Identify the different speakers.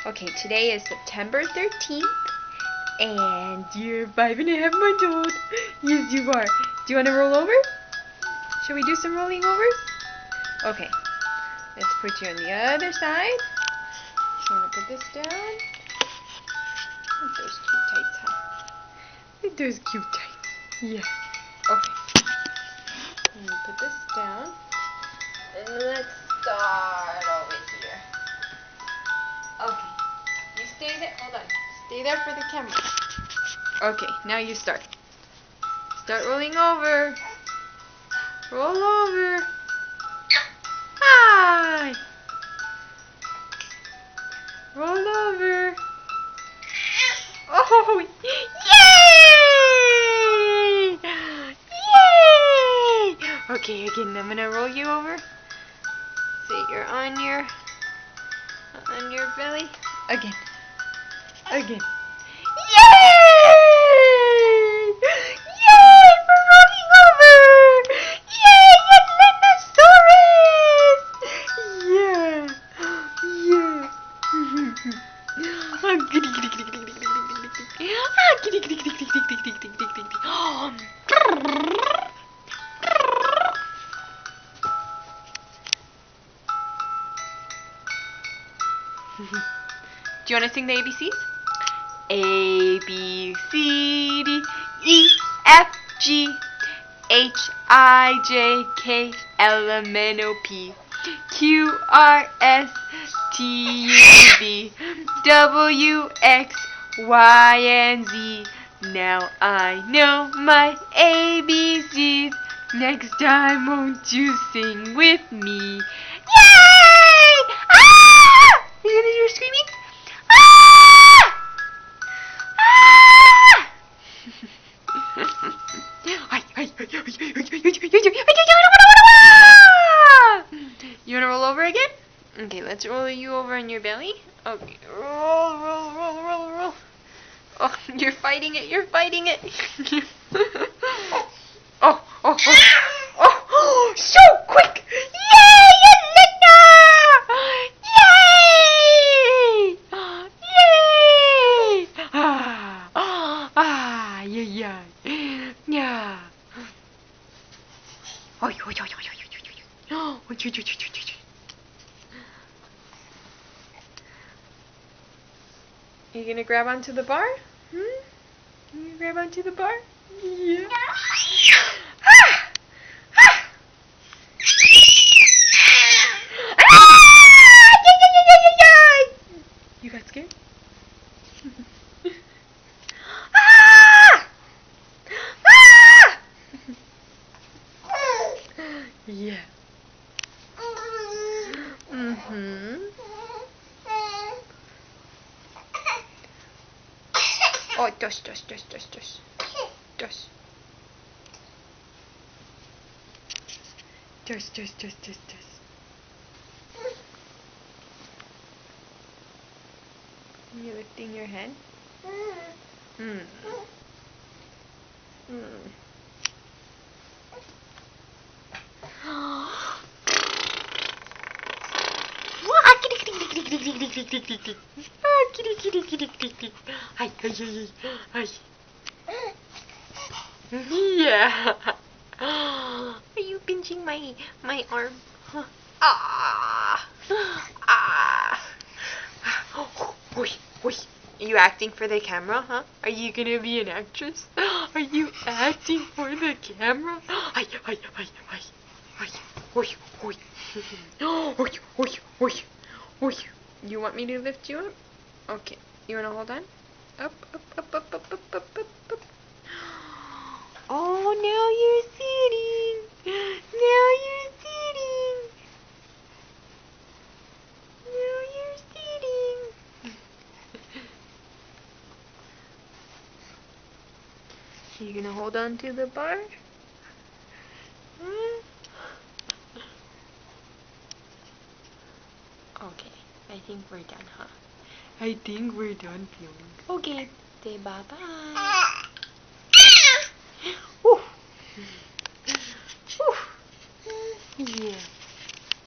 Speaker 1: Okay, today is September 13th, and you're 5.5 months old. Yes, you are. Do you want to roll over? Shall we do some rolling overs? Okay, let's put you on the other side. So I'm going to put this down. Look at those cute tights, huh? Look at those cute tights. Yeah. Okay. I'm going to put this down. And let's start over here. Okay. You stay there. Hold on. Stay there for the camera. Okay, now you start. Start rolling over. Roll over. Hi. Roll over. Oh, yay! Yay! Okay, again, I'm gonna roll you over. So you're on your belly. Again. Again. Yay! Yay for rolling over! Yay, Atlantosaurus! Yeah. Yeah. Ah, giddy, giddy, giddy, giddy, giddy, giddy, giddy. Ah, giddy, giddy, giddy, giddy, giddy, giddy, giddy, giddy, giddy. Do you want to sing the ABCs? A, B, C, D, E, F, G, H, I, J, K, L, M, N, O, P, Q, R, S, T, U, V, W, X, Y, and Z. Now I know my ABCs. Next time won't you sing with me? Yay! Ah! Are you gonna do screaming? Ah! You wanna roll over again? Okay, let's roll you over on your belly. Okay, roll, roll, roll, roll, roll. Oh, you're fighting it, you're fighting it. Oh, oh, oh, oh, so quick! Yay, Atlanta! Yay! Yay! Yeah, yeah, yeah. Oi, oi, oi, oi, oi, oi, oi, oi. Oi, oi, oi, oi, oi. Are you gonna grab onto the bar? Hmm? You grab onto the bar? Yeah. Ah! Ah! You got scared? Ah! Ah! Yeah. Mm-hmm. Oh, tush, tush, tush, tush, tush. Tush. Tush, tush, tush, tush, tush. You lifting your head? Hmm. Hmm. Kitty, kitty, kitty, kitty. Hi, hi, hi, hi. Yeah. Are you pinching my arm? Huh? Ah. Ah. Oi, oi. Are you acting for the camera, huh? Are you gonna be an actress? Are you acting for the camera? Hi, hi, hi, hi, hi. Oi, oi. Oi, oi, oi, oi. You want me to lift you up? Okay. You wanna hold on? Up, up, up, up, up, up, up, up, up. Oh, now you're sitting. Now you're sitting. Now you're sitting. You gonna hold on to the bar? Okay, I think we're done, huh? I think we're done filming. Okay, say bye-bye.